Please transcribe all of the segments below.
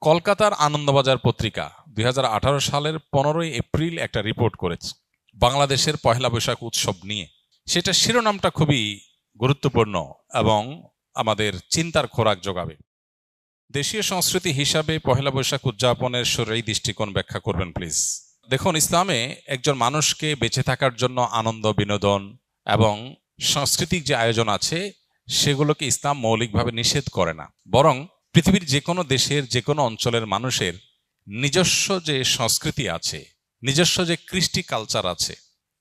কলকাতার আনন্দবাজার পত্রিকা 2018 সালের 15 এপ্রিল একটা রিপোর্ট করেছে বাংলাদেশের পহেলা বৈশাখ উৎসব নিয়ে। সেটা শিরোনামটা খুবই গুরুত্বপূর্ণ এবং আমাদের চিন্তার খোরাক যোগাবে। দেশীয় সংস্কৃতি হিসাবে পহেলা বৈশাখ উদযাপনের শরঈ দৃষ্টিকোণ ব্যাখ্যা করবেন প্লিজ। দেখুন, ইসলামে একজন মানুষকে বেঁচে থাকার জন্য আনন্দ, বিনোদন এবং সাংস্কৃতিক যে আয়োজন আছে সেগুলোকে ইসলাম মৌলিকভাবে নিষেধ করে না, বরং পৃথিবীর যে কোনো দেশের যে কোনো অঞ্চলের মানুষের নিজস্ব যে সংস্কৃতি আছে, নিজস্ব যে কৃষ্টি কালচার আছে,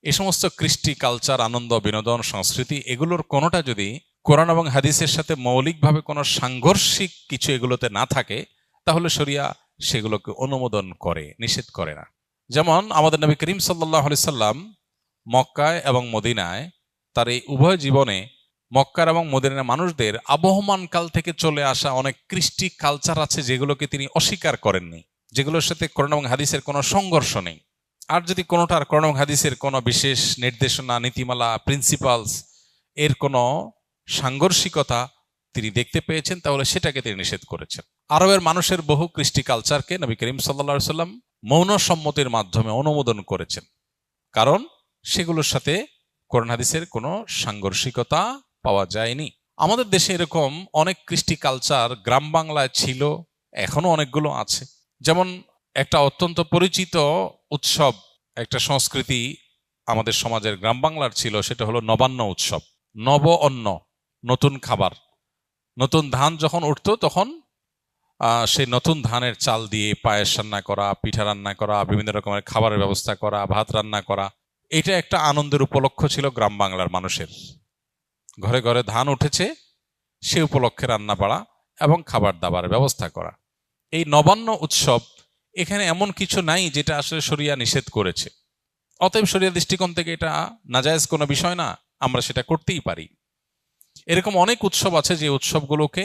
এই সমস্ত কৃষ্টি কালচার, আনন্দ, বিনোদন, সংস্কৃতি এগুলোর কোনোটা যদি কোরআন এবং হাদিসের সাথে মৌলিকভাবে কোনো সাংঘর্ষিক কিছু এগুলোতে না থাকে, তাহলে শরিয়া সেগুলোকে অনুমোদন করে, নিষেধ করে না। যেমন আমাদের নবী করিম সাল্লাল্লাহু আলাইহি সাল্লাম মক্কায় এবং মদিনায় তার এই উভয় জীবনে মক্কার এবং মদিনার মানুষদের আবহমান কাল থেকে চলে আসা অনেক কৃষ্টি কালচার আছে যেগুলোকে তিনি অস্বীকার করেননি, যেগুলোর সাথে কোরআন এবং হাদিসের কোনো সংঘর্ষ নেই। আর যদি কোনোটার কোরআন এবং হাদিসের কোনো বিশেষ নির্দেশনা, নীতিমালা, প্রিন্সিপালস এর কোনো সাংঘর্ষিকতা তিনি দেখতে পেয়েছেন, তাহলে সেটাকে তিনি নিষেধ করেছেন। আরবের মানুষের বহু কৃষ্টি কালচারকে নবী করিম সাল্লাল্লাহু আলাইহি সাল্লাম মৌন সম্মতির মাধ্যমে অনুমোদন করেছেন, কারণ সেগুলোর সাথে কোরআন হাদিসের কোনো সাংঘর্ষিকতা পাওয়া যায়নি। আমাদের দেশে এরকম অনেক কৃষ্টি কালচার গ্রাম বাংলায় ছিল, এখনো অনেকগুলো আছে। যেমন একটা অত্যন্ত পরিচিত উৎসব, একটা সংস্কৃতি আমাদের সমাজের গ্রাম বাংলার ছিল, সেটা হলো নবান্ন উৎসব। নব অন্ন, নতুন খাবার, নতুন ধান যখন উঠতো তখন সেই নতুন ধানের চাল দিয়ে পায়েস রান্না করা, পিঠা রান্না করা, বিভিন্ন রকমের খাবারের ব্যবস্থা করা, ভাত রান্না করা, এটা একটা আনন্দের উপলক্ষ ছিল গ্রাম বাংলার মানুষের। ঘরে ঘরে ধান উঠেছে, সে উপলক্ষে রান্না বাড়া এবং খাবার দাবারের ব্যবস্থা করা। এই নবান্ন উৎসব এখানে এমন কিছু নাই যেটা আসলে শরিয়া নিষেধ করেছে, অতএব শরিয়া দৃষ্টিকোণ থেকে এটা নাজায়েজ কোনো বিষয় না, আমরা সেটা করতেই পারি। এরকম অনেক উৎসব আছে যে উৎসবগুলোকে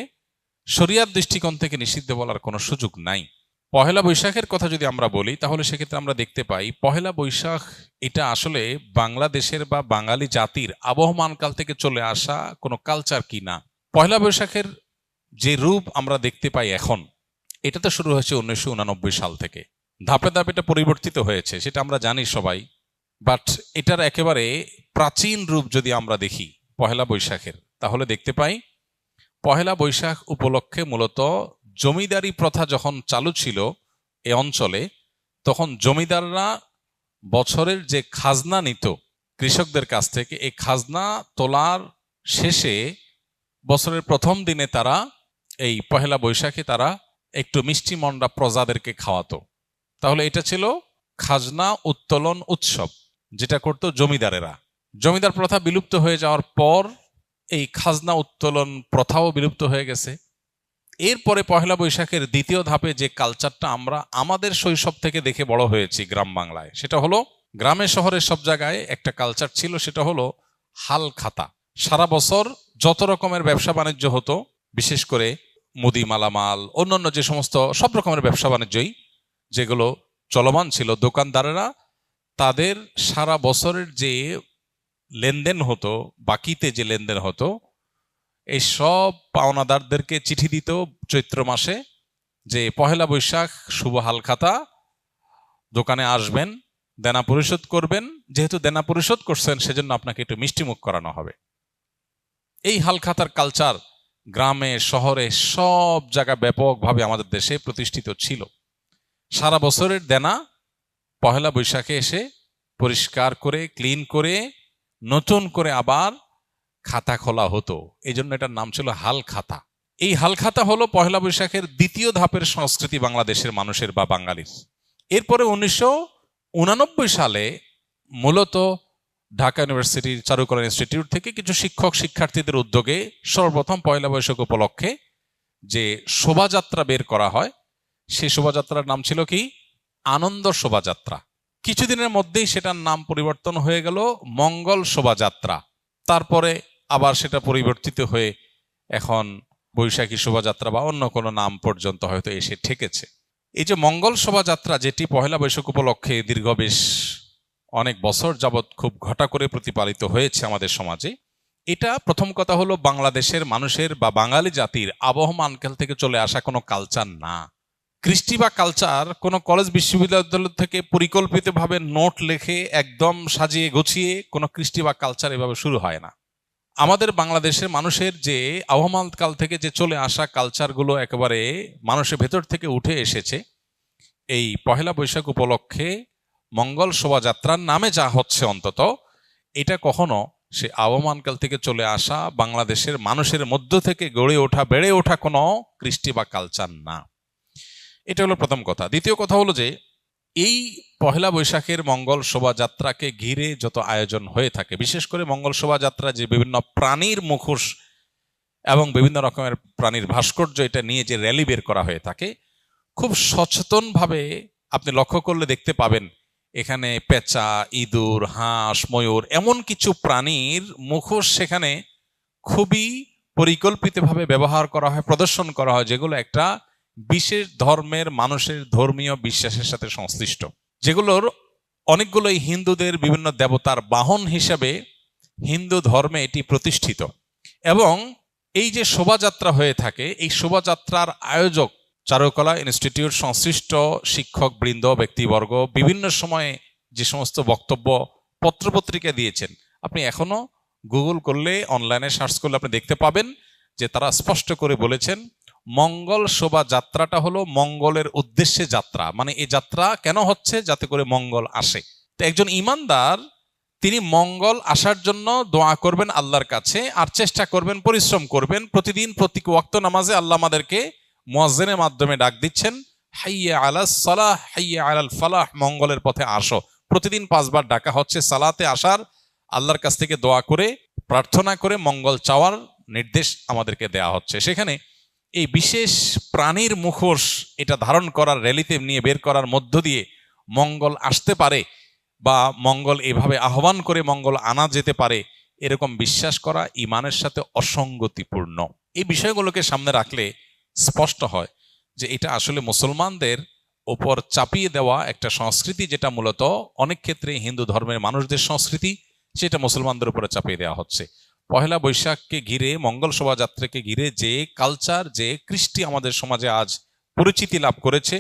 শরিয়ার দৃষ্টিকোণ থেকে নিষিদ্ধ বলার কোনো সুযোগ নাই। পহেলা বৈশাখের কথা যদি আমরা বলি, তাহলে সেক্ষেত্রে আমরা দেখতে পাই পহেলা বৈশাখ এটা আসলে বাংলাদেশের বা বাঙালি জাতির আবহমানকাল থেকে চলে আসা কোনো কালচার কি না। পহেলা বৈশাখের যে রূপ আমরা দেখতে পাই এখন, এটা তো শুরু হয়েছে 1989 সাল থেকে। ধাপে ধাপে এটা পরিবর্তিত হয়েছে, সেটা আমরা জানি সবাই। বাট এটার একেবারে প্রাচীন রূপ যদি আমরা দেখি পহেলা বৈশাখের, তাহলে দেখতে পাই পহেলা বৈশাখ উপলক্ষে মূলত জমিদারি প্রথা যখন চালু ছিল এ অঞ্চলে, তখন জমিদাররা বছরের যে খাজনা নিত কৃষকদের কাছ থেকে, এই খাজনা তোলার শেষে বছরের প্রথম দিনে তারা এই পহেলা বৈশাখে তারা একটু মিষ্টি মন্ডা প্রজাদেরকে খাওয়াতো। তাহলে এটা ছিল খাজনা উত্তোলন উৎসব, যেটা করত জমিদারেরা। জমিদার প্রথা বিলুপ্ত হয়ে যাওয়ার পর এই খাজনা উত্তোলন প্রথাও বিলুপ্ত হয়ে গেছে। এরপরে পহেলা বৈশাখের দ্বিতীয় ধাপে যে কালচারটা আমরা আমাদের শৈশব থেকে দেখে বড় হয়েছি গ্রাম বাংলায়, সেটা হলো গ্রামে শহরে সব জায়গায় একটা কালচার ছিল, সেটা হলো হাল খাতা। সারা বছর যত রকমের ব্যবসা বাণিজ্য হতো, বিশেষ করে মুদি মালামাল, অন্যান্য যে সমস্ত সব রকমের ব্যবসা বাণিজ্যই যেগুলো চলমান ছিল, দোকানদারেরা তাদের সারা বছরের যে লেনদেন হতো, বাকিতে যে লেনদেন হতো, এই সব পাওনাদারদেরকে চিঠি দিত চৈত্র মাসে যে পহেলা বৈশাখ শুভ হালখাতা, দোকানে আসবেন, দেনা পরিশোধ করবেন, যেহেতু দেনা পরিশোধ করছেন সেজন্য আপনাকে একটু মিষ্টিমুখ করানো হবে। এই হালখাতার কালচার গ্রামে শহরে সব জায়গায় ব্যাপকভাবে আমাদের দেশে প্রতিষ্ঠিত ছিল। সারা বছরের দেনা পহেলা বৈশাখে এসে পরিষ্কার করে, ক্লিন করে, নতুন করে আবার খাতা খোলা হতো। এই জন্য এটার নাম ছিল হাল খাতা। এই হাল খাতা হলো পহেলা বৈশাখের দ্বিতীয় ধাপের সংস্কৃতি বাংলাদেশের মানুষের বা বাঙালির। এরপরে 1989 সালে মূলত ঢাকা ইউনিভার্সিটির চারুকলা ইনস্টিটিউট থেকে কিছু শিক্ষক শিক্ষার্থীদের উদ্যোগে সর্বপ্রথম পহেলা বৈশাখ উপলক্ষে যে শোভাযাত্রা বের করা হয়, সেই শোভাযাত্রার নাম ছিল কি? আনন্দ শোভাযাত্রা। কিছুদিনের মধ্যেই সেটার নাম পরিবর্তন হয়ে গেল মঙ্গল শোভাযাত্রা। তারপরে আবার সেটা পরিবর্তিত হয়ে এখন বৈশাখী শোভাযাত্রা বা অন্য কোনো নাম পর্যন্ত হয়তো এসে ঠেকেছে। এই যে মঙ্গল শোভাযাত্রা, যেটি পহেলা বৈশাখ উপলক্ষে দীর্ঘ বেশ অনেক বছর যাবৎ খুব ঘটা করে প্রতিপালিত হয়েছে আমাদের সমাজে, এটা প্রথম কথা হলো বাংলাদেশের মানুষের বা বাঙালি জাতির আবহমানকাল থেকে চলে আসা কোনো কালচার না। কৃষ্টি বা কালচার কোনো কলেজ বিশ্ববিদ্যালয় থেকে পরিকল্পিতভাবে নোট লিখে একদম সাজিয়ে গুছিয়ে কোনো কৃষ্টি বা কালচার এভাবে শুরু হয় না। আমাদের বাংলাদেশের মানুষের যে আবহমান কাল থেকে যে চলে আসা কালচারগুলো একেবারে মানুষের ভেতর থেকে উঠে এসেছে, এই পহেলা বৈশাখ উপলক্ষে মঙ্গল শোভাযাত্রার নামে যা হচ্ছে অন্তত এটা কখনো সে আবহমান কাল থেকে চলে আসা বাংলাদেশের মানুষের মধ্য থেকে গড়ে ওঠা বেড়ে ওঠা কোনো কৃষ্টি বা কালচার না। এটা হলো প্রথম কথা। দ্বিতীয় কথা হলো যে এই পহেলা বৈশাখের মঙ্গল শোভাযাত্রাকে ঘিরে যত আয়োজন হয়ে থাকে, বিশেষ করে মঙ্গল শোভাযাত্রা যে বিভিন্ন প্রাণীর মুখোশ এবং বিভিন্ন রকমের প্রাণীর ভাস্কর্য এটা নিয়ে যে র্যালি বের করা হয়ে থাকে, খুব সচেতনভাবে আপনি লক্ষ্য করলে দেখতে পাবেন এখানে পেঁচা, ইঁদুর, হাঁস, ময়ূর এমন কিছু প্রাণীর মুখোশ সেখানে খুবই পরিকল্পিতভাবে ব্যবহার করা হয়, প্রদর্শন করা হয়, যেগুলো একটা বিশেষ ধর্মের মানুষের ধর্মীয় বিশ্বাসের সাথে সংশ্লিষ্ট, যেগুলোর অনেকগুলোই হিন্দুদের বিভিন্ন দেবতার বাহন হিসেবে হিন্দু ধর্মে এটি প্রতিষ্ঠিত। এবং এই যে শোভাযাত্রা হয়ে থাকে, এই শোভাযাত্রার আয়োজক চারুকলা ইনস্টিটিউট সংশ্লিষ্ট শিক্ষক বৃন্দ, ব্যক্তিবর্গ বিভিন্ন সময়ে যে সমস্ত বক্তব্য পত্রপত্রিকা দিয়েছেন, আপনি এখনো গুগল করলে, অনলাইনে সার্চ করলে আপনি দেখতে পাবেন যে তারা স্পষ্ট করে বলেছেন মঙ্গল শোভাযাত্রাটা হলো মঙ্গলের উদ্দেশ্যে যাত্রা। মানে এই যাত্রা কেন হচ্ছে? যাতে করে মঙ্গল আসে। তো একজন ইমানদার তিনি মঙ্গল আসার জন্য দোয়া করবেন আল্লাহর কাছে, আর চেষ্টা করবেন, পরিশ্রম করবেন। প্রতিদিন প্রতি ওয়াক্ত নামাজে আল্লাহ আমাদেরকে মুয়াজ্জিনের মাধ্যমে ডাক দিচ্ছেন, হাইয়া আলাস সালাহ, হাইয়া আলাল ফালাহ, মঙ্গলের পথে আসো। প্রতিদিন 5 বার ডাকা হচ্ছে সালাতে আসার, আল্লাহর কাছ থেকে দোয়া করে প্রার্থনা করে মঙ্গল চাওয়ার নির্দেশ আমাদেরকে দেয়া হচ্ছে। সেখানে এই বিশেষ প্রাণীর মুখোশ এটা ধারণ করার, র্যালিতে নিয়ে বের করার মধ্য দিয়ে মঙ্গল আসতে পারে বা মঙ্গল এভাবে আহ্বান করে মঙ্গল আনা যেতে পারে, এরকম বিশ্বাস করা ইমানের সাথে অসঙ্গতিপূর্ণ। এই বিষয়গুলোকে সামনে রাখলে স্পষ্ট হয় যে এটা আসলে মুসলমানদের ওপর চাপিয়ে দেওয়া একটা সংস্কৃতি, যেটা মূলত অনেক ক্ষেত্রে হিন্দু ধর্মের মানুষদের সংস্কৃতি, সেটা মুসলমানদের উপরে চাপিয়ে দেওয়া হচ্ছে। পহেলা বৈশাখকে ঘিরে, মঙ্গল শোভাযাত্রাকে ঘিরে যে কালচার, যে কৃষ্টি আমাদের সমাজে আজ পরিচিতি লাভ করেছে,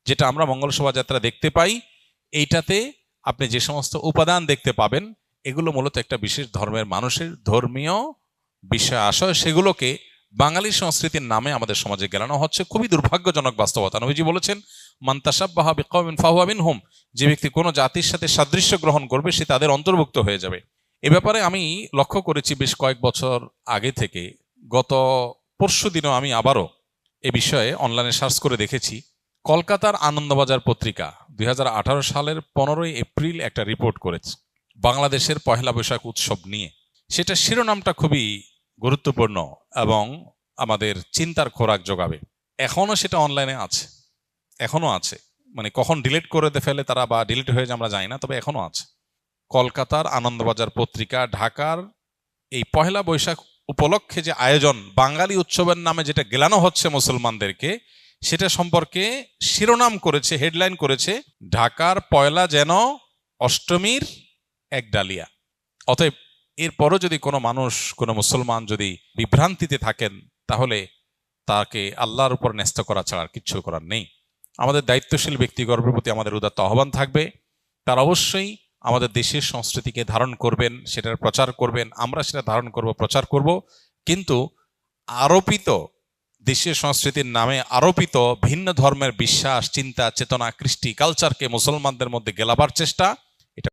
যেটা আমরা মঙ্গল শোভাযাত্রা দেখতে পাই, এইটাতে আপনি যে সমস্ত উপাদান দেখতে পাবেন এগুলো মূলত একটা বিশেষ ধর্মের মানুষের ধর্মীয় বিষয় আশয়, সেগুলোকে বাঙালি সংস্কৃতির নামে আমাদের সমাজে গেলানো হচ্ছে। খুবই দুর্ভাগ্যজনক বাস্তবতা। নবীজি বলেছেন, মান তাশাব্বাহা বিকওমিন ফাহুয়া মিনহুম, যে ব্যক্তি কোনো জাতির সাথে সাদৃশ্য গ্রহণ করবে সে তাদের অন্তর্ভুক্ত হয়ে যাবে। এ ব্যাপারে আমি লক্ষ্য করেছি বেশ কয়েক বছর আগে থেকে। গত পরশু দিনও আমি আবারও এ বিষয়ে অনলাইনে সার্চ করে দেখেছি। কলকাতার আনন্দবাজার পত্রিকা 2018 সালের 15 এপ্রিল একটা রিপোর্ট করেছে বাংলাদেশের পহেলা বৈশাখ উৎসব নিয়ে। সেটা শিরোনামটা খুবই গুরুত্বপূর্ণ এবং আমাদের চিন্তার খোরাক যোগাবে। এখনো সেটা অনলাইনে আছে, এখনো আছে। মানে কখন ডিলিট করে ফেলে তারা বা ডিলিট হয়ে যায় আমরা জানি না, তবে এখনো আছে। কলকাতার আনন্দবাজার পত্রিকা ঢাকার এই পহেলা বৈশাখ উপলক্ষে যে আয়োজন, বাঙালি উৎসবের নামে যেটা গেলানো হচ্ছে মুসলমানদেরকে, সেটা সম্পর্কে শিরোনাম করেছে, হেডলাইন করেছে, ঢাকার পয়লা যেন অষ্টমীর এক ডালিয়া। অতএব এরপরও যদি কোনো মানুষ, কোনো মুসলমান যদি বিভ্রান্তিতে থাকেন, তাহলে তাকে আল্লাহর উপর ন্যস্ত করা ছাড়া আর কিচ্ছু করার নেই। আমাদের দায়িত্বশীল ব্যক্তিগর্বের প্রতি আমাদের উদাত্ত আহ্বান থাকবে, তারা অবশ্যই আমাদের দেশের সংস্কৃতিকে ধারণ করবেন, সেটার প্রচার করবেন, আমরা সেটা ধারণ করব, প্রচার করব। কিন্তু আরোপিত দেশীয় সংস্কৃতির নামে আরোপিত ভিন্ন ধর্মের বিশ্বাস, চিন্তা, চেতনা, কৃষ্টি, কালচারকে মুসলমানদের মধ্যে গেলাবার চেষ্টা,